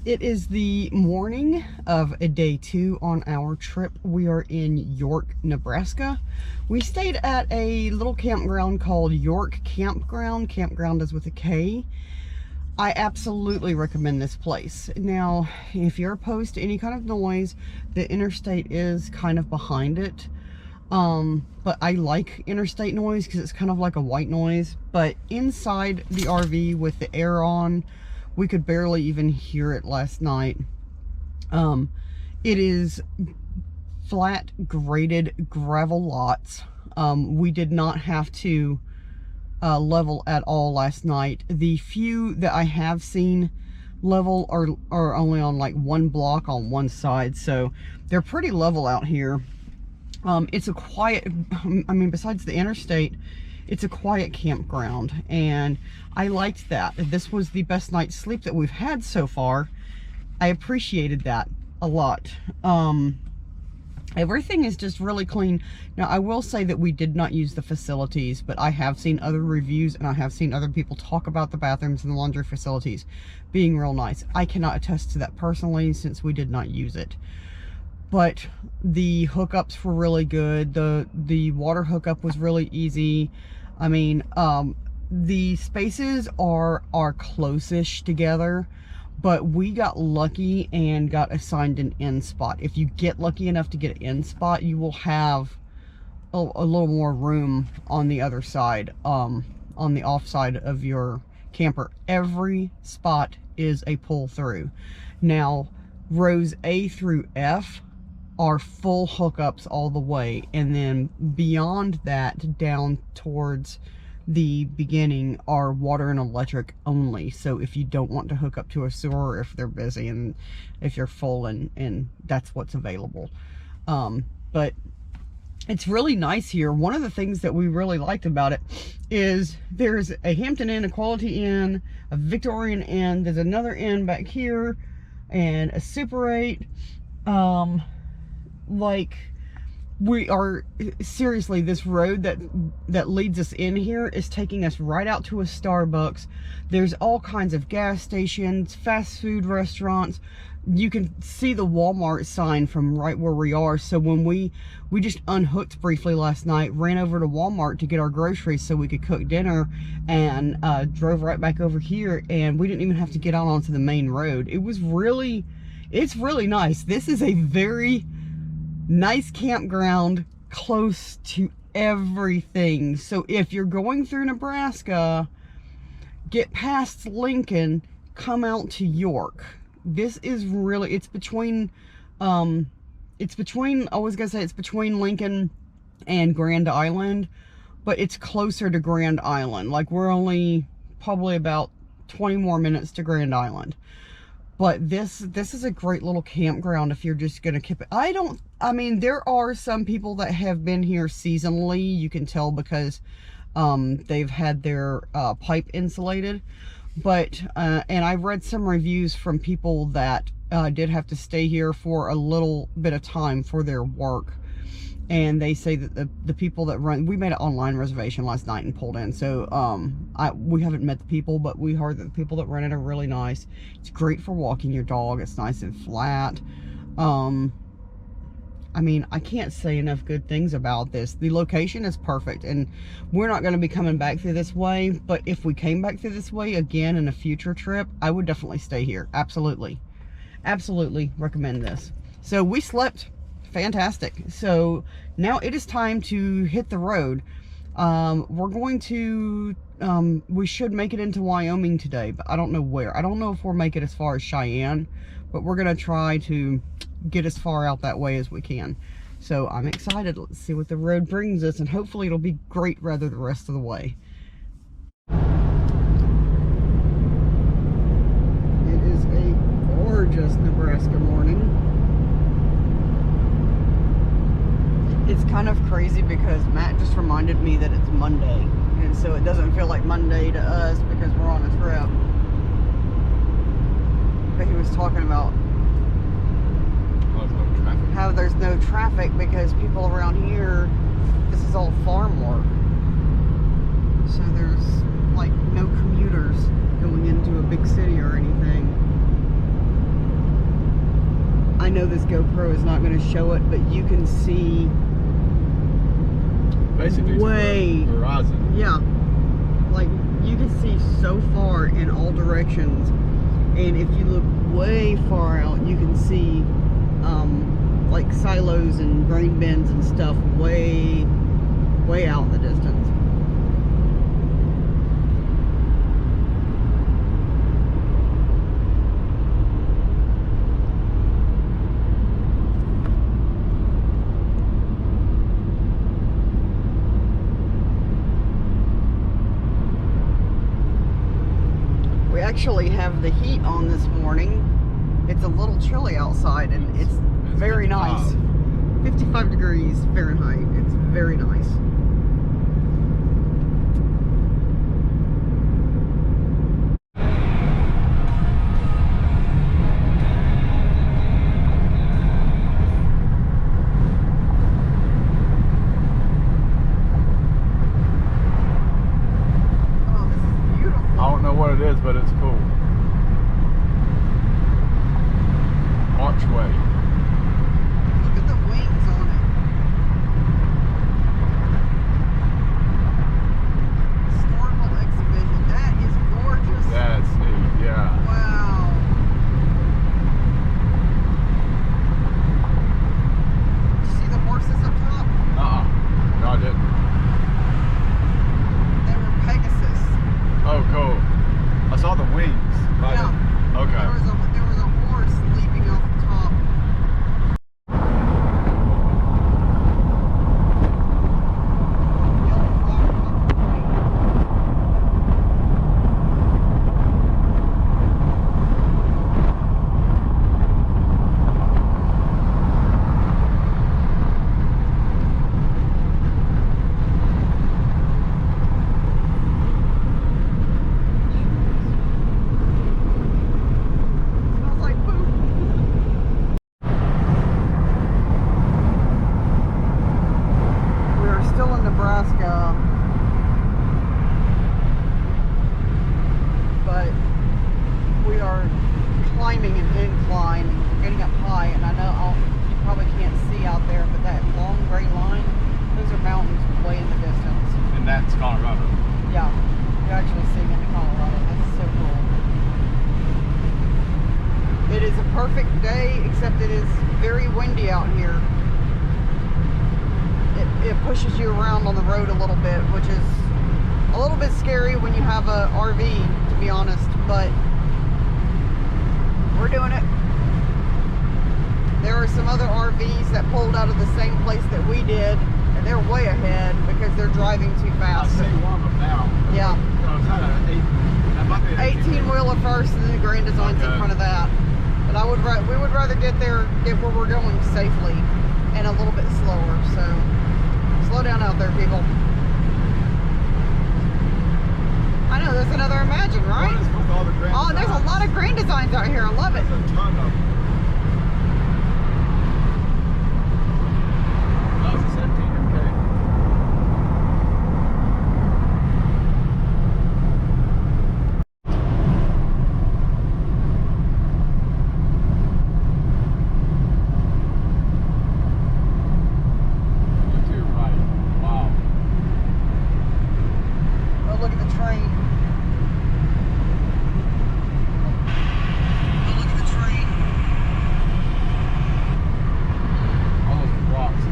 It is the morning of day 2 on our trip. We are in York, Nebraska. We stayed at a little campground called York Campground. Campground is with a K. I absolutely recommend this place. Now, if you're opposed to any kind of noise, the interstate is kind of behind it. But I like interstate noise because it's kind of like a white noise. But inside the RV with the air on, we could barely even hear it last night. It is flat graded gravel lots. We did not have to level at all last night. The few that I have seen level are only on like one block on one side, so they're pretty level out here. It's a quiet, I mean, besides the interstate, it's a quiet campground, and I liked that. This was the best night's sleep that we've had so far. I appreciated that a lot. Everything is just really clean. Now, I will say that we did not use the facilities, but I have seen other reviews and I have seen other people talk about the bathrooms and the laundry facilities being real nice. I cannot attest to that personally since we did not use it. But the hookups were really good. The water hookup was really easy. I mean, the spaces are close-ish together, but we got lucky and got assigned an in spot. If you get lucky enough to get an in spot, you will have a little more room on the other side, on the off side of your camper. Every spot is a pull through. Now, rows A through F are full hookups all the way, and then beyond that down towards the beginning are water and electric only. So if you don't want to hook up to a sewer, if they're busy and if you're full, and that's what's available. But it's really nice here. One of the things that we really liked about it is there's a Hampton Inn, a Quality Inn, a Victorian Inn, there's another inn back here, and a Super 8. Like, we are seriously, this road that leads us in here is taking us right out to a Starbucks. There's all kinds of gas stations, fast food restaurants. You can see the Walmart sign from right where we are. So when we just unhooked briefly last night, ran over to Walmart to get our groceries so we could cook dinner, and drove right back over here, and we didn't even have to get out onto the main road. It's really nice. This is a very nice campground close to everything. So if you're going through Nebraska, get past Lincoln, come out to York. This is really, it's between Lincoln and Grand Island, but it's closer to Grand Island. Like, we're only probably about 20 more minutes to Grand Island. But this is a great little campground if you're just going to keep it. I mean, there are some people that have been here seasonally. You can tell because they've had their pipe insulated. But, and I've read some reviews from people that did have to stay here for a little bit of time for their work. And they say that the people that run, we made an online reservation last night and pulled in. So we haven't met the people, but we heard that the people that run it are really nice. It's great for walking your dog. It's nice and flat. I mean, I can't say enough good things about this. The location is perfect, and we're not going to be coming back through this way. But if we came back through this way again in a future trip, I would definitely stay here. Absolutely. Absolutely recommend this. So we slept fantastic. So now it is time to hit the road. We're going to we should make it into Wyoming today, but I don't know where. I don't know if we'll make it as far as Cheyenne, but we're gonna try to get as far out that way as we can. So I'm excited. Let's see what the road brings us, and hopefully it'll be great rather the rest of the way. It is a gorgeous Nebraska morning. It's kind of crazy because Matt just reminded me that it's Monday, and so it doesn't feel like Monday to us because we're on a trip. But he was talking about how there's no traffic because people around here, this is all farm work. So there's like no commuters going into a big city or anything. know this GoPro is not going to show it, but you can see basically way horizon. Yeah, like you can see so far in all directions, and if you look way far out, you can see like silos and grain bins and stuff way out in the distance. We actually have the heat on this morning. It's a little chilly outside, and it's very 55. nice. 55 degrees Fahrenheit. It's very nice. Oh, this is beautiful. I don't know what it is, but it's cool. Archway. Look at the wings on it. Historical exhibition. That is gorgeous. That's neat, yeah. Wow. Did you see the horses up top? No, I didn't. They were Pegasus. Oh, cool. I saw the wings. But Yeah. Okay. There was a horse leaping off the top. Yellow flower top of smells like poop. We are still in Nebraska, but we are climbing an incline. We're getting up high, and I know you probably can't see out there, but that long gray line, those are mountains way in the distance. And that's Colorado. Yeah, you're actually seeing into Colorado. That's so cool. It is a perfect day, except it is very windy out here. It pushes you around on the road a little bit, which is a little bit scary when you have a RV, to be honest, but we're doing it. There are some other RVs that pulled out of the same place that we did, and they're way ahead because they're driving too I fast. see one of them now. Yeah. Oh, is that that might be an 18-wheeler first, and then the Grand Design's in Okay. front of that. But we would rather get where we're going safely and a little bit slower. So slow down out there, people. I know, there's another Imagine, right? What is with all the Grand Oh, there's a Designs? lot of Grand Designs out here. I love it. There's a ton of them. Oh, it's a 17, okay. You're too right. Wow. Oh, look at the train. Oh, look at the train. All those rocks.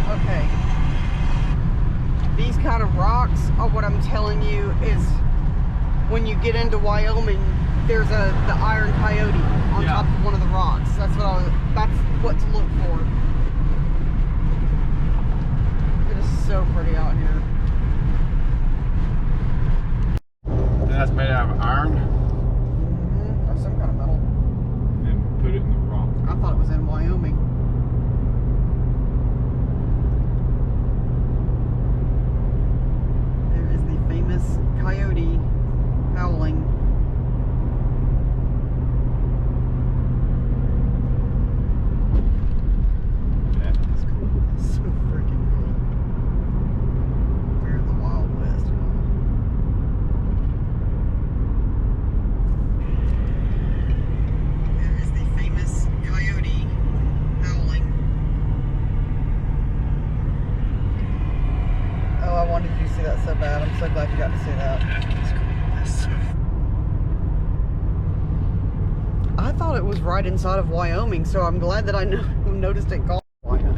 Okay. These kind of rocks are what I'm telling you is when you get into Wyoming, there's the iron coyote on Yeah. top of one of the rocks. That's what to look for. It is so pretty out here. And that's made out of iron Or some kind of metal. and put it in the rock. I thought it was in Wyoming. It bad. I'm so glad you got to see that. I thought it was right inside of Wyoming, so I'm glad that I noticed it gone.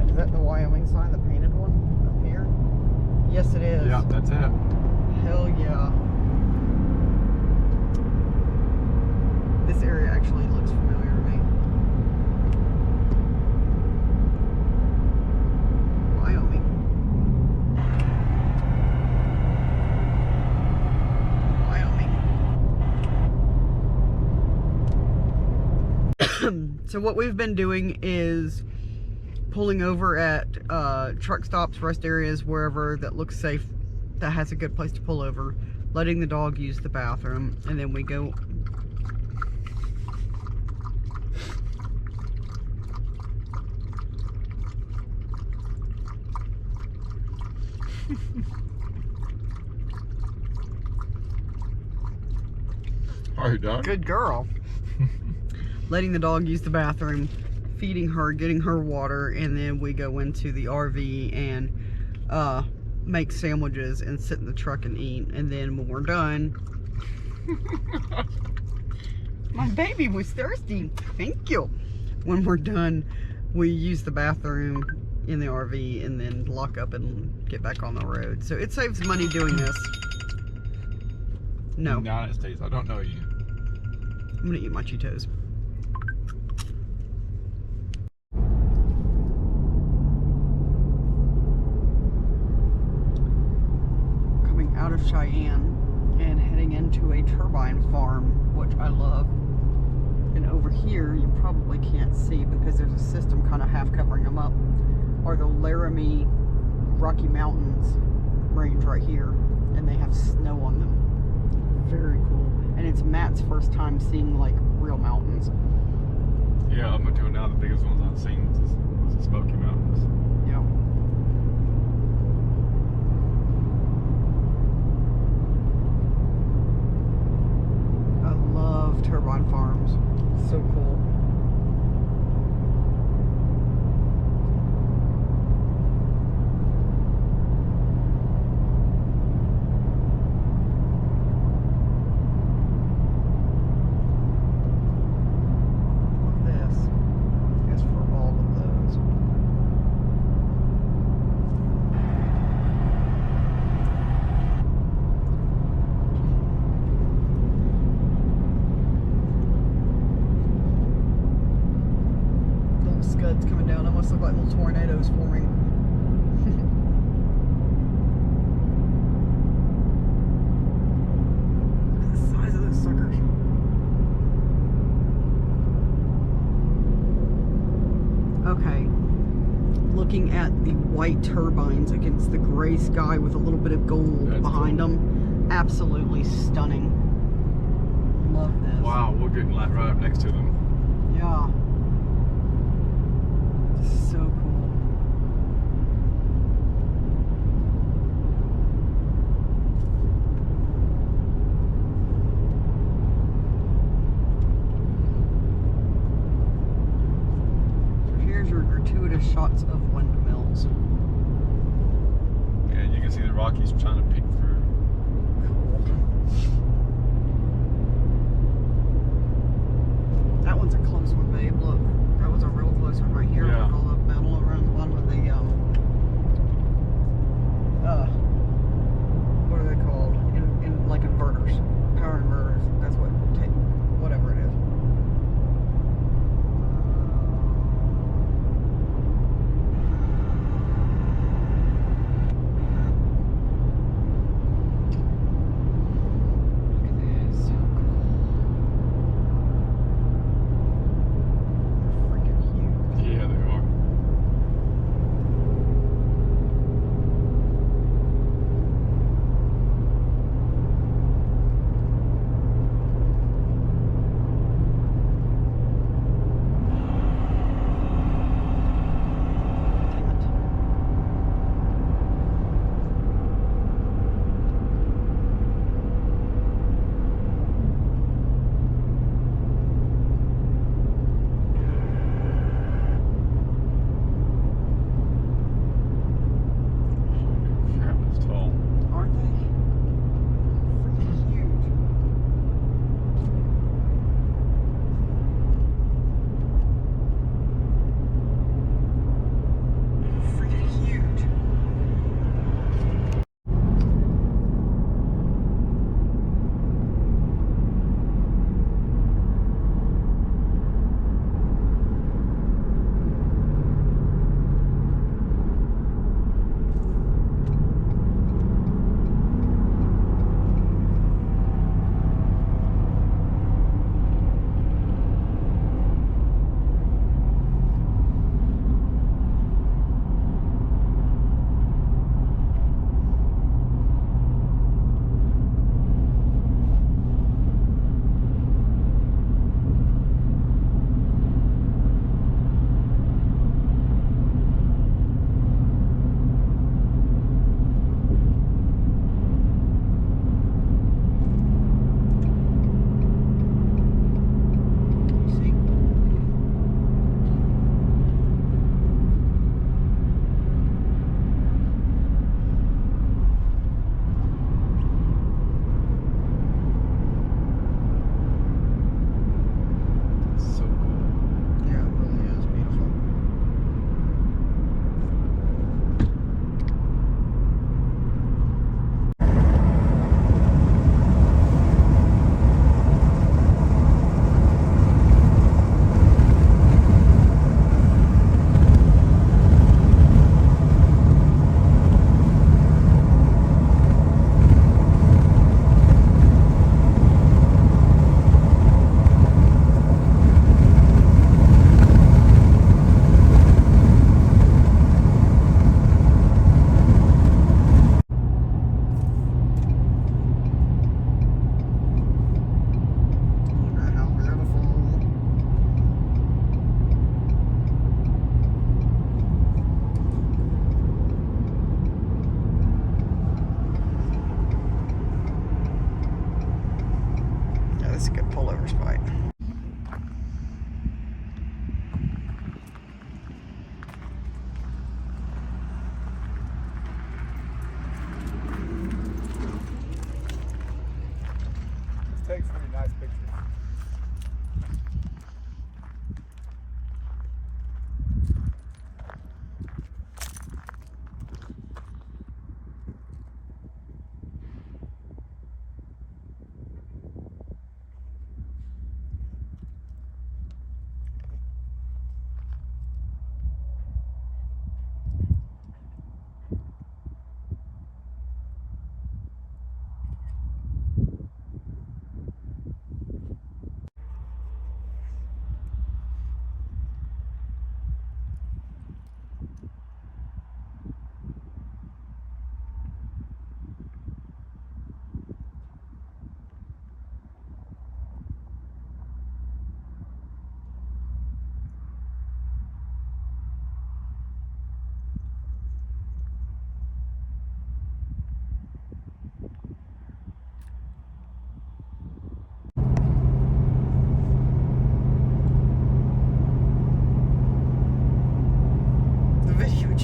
Is that the Wyoming sign, the painted one up here? Yes, it is. Yeah, that's it. Hell yeah. This area actually looks familiar to me. Wyoming. So what we've been doing is pulling over at truck stops, rest areas, wherever that looks safe, that has a good place to pull over, letting the dog use the bathroom, and then we go. Hi, dog. Good girl. Letting the dog use the bathroom, feeding her, getting her water, and then we go into the RV and make sandwiches and sit in the truck and eat. And then when we're done, my baby was thirsty. Thank you. When we're done, we use the bathroom in the RV and then lock up and get back on the road. So it saves money doing this. No. United States. I don't know you. I'm gonna eat my Cheetos. Coming out of Cheyenne and heading into a turbine farm, which I love. And over here, you probably can't see because there's a system kind of half covering them up, are the Laramie Rocky Mountains range right here, and they have snow on them. Very cool. And it's Matt's first time seeing like real mountains. Yeah, up until now, the biggest ones I've seen was the Smoky Mountains. Yeah. I love turbine farms. So cool. Scuds coming down, almost look like little tornadoes forming. Look at the size of those suckers. Okay, looking at the white turbines against the gray sky with a little bit of gold behind them, absolutely stunning. Love this. Wow, we're getting like right up next to them. Yeah. So cool. So here's your gratuitous shots of windmills. Yeah, you can see the Rockies trying to peek through. That one's a close one, babe. Look, that was a real close one right here. Yeah. With all the metal around the bottom of the what are they called? In like inverters, power inverters. That's what whatever it is. Look at this, so cool. They're freaking huge. Yeah, they are.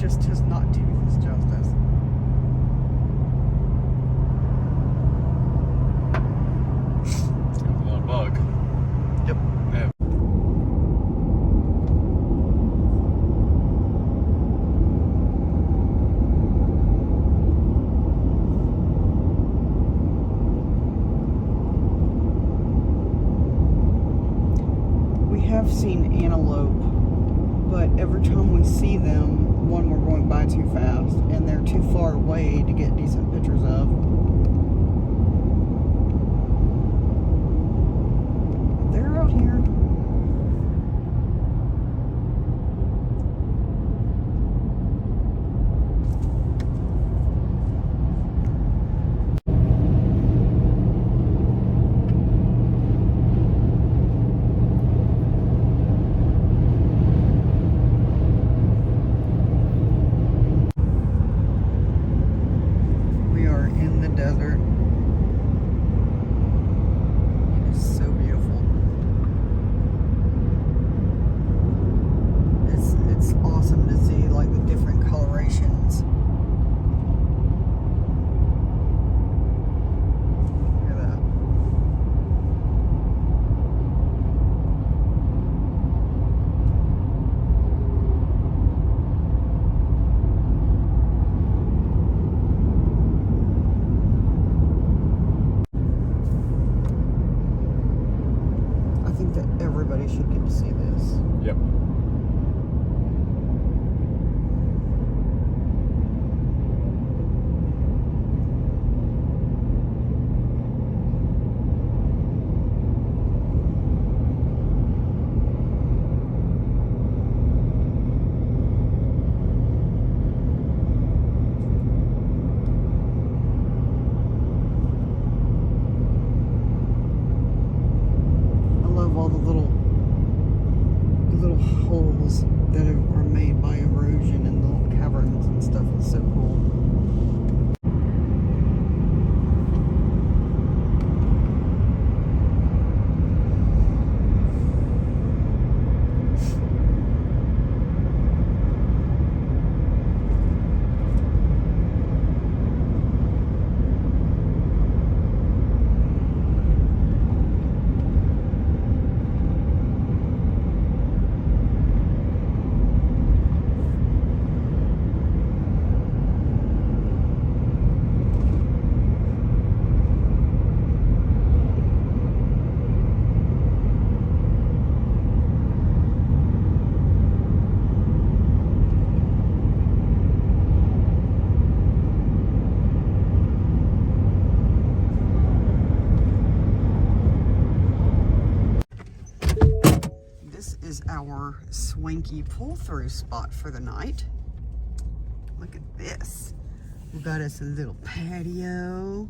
just does not do this justice. It's a lot of bug. Yep. Yeah. We have seen antelope, but every time we see them, one, we're going by too fast, and they're too far away to get decent pictures of. They're out here. We are in the desert. It is so beautiful. It's awesome to see like the different colorations. Look at that. I think that everybody should get to see this. Yep. I love all the little holes that are made by erosion and little caverns and stuff. It's so cool. This is our swanky pull-through spot for the night. Look at this. We've got us a little patio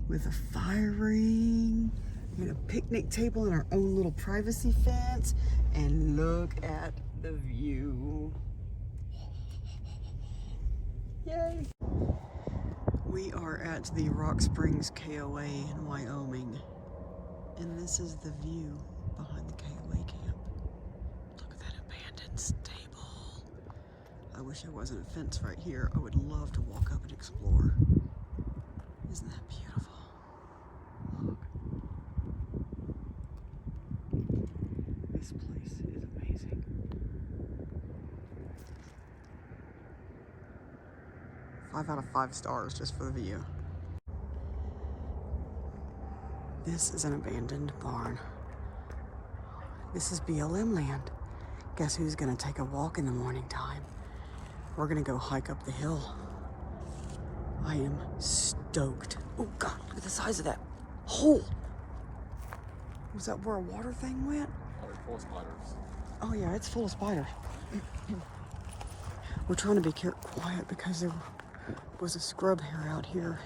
with a fire ring and a picnic table and our own little privacy fence. And look at the view. Yay! We are at the Rock Springs KOA in Wyoming. And this is the view behind the KOA camp. Look at that abandoned stable. I wish there wasn't a fence right here. I would love to walk up and explore. Isn't that beautiful? Look. This place is amazing. 5 out of 5 stars just for the view. This is an abandoned barn. This is BLM land. Guess who's gonna take a walk in the morning time? We're gonna go hike up the hill. I am stoked. Oh God, look at the size of that hole. Was that where a water thing went? Probably full of spiders. Oh yeah, it's full of spiders. We're trying to be quiet because there was a scrub hare out here,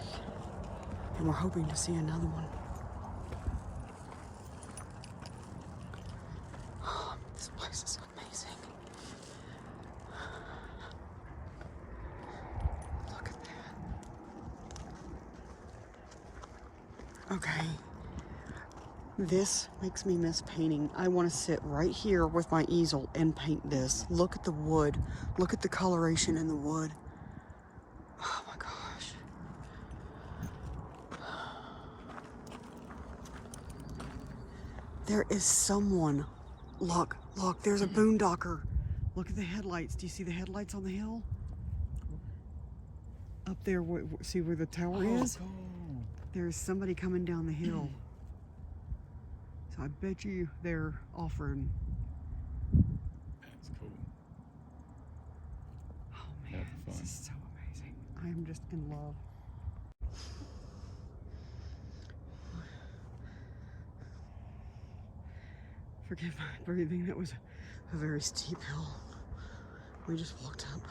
and we're hoping to see another one. Oh, this place is amazing. Look at that. Okay. This makes me miss painting. I want to sit right here with my easel and paint this. Look at the wood. Look at the coloration in the wood. Oh my gosh. There is someone. Look, there's a boondocker. Look at the headlights. Do you see the headlights on the hill? Up there, see where the tower is? Cool. There's somebody coming down the hill. So I bet you they're offering. That's cool. Oh man, this is so amazing. I am just in love. Forgive my breathing. That was a very steep hill we just walked up.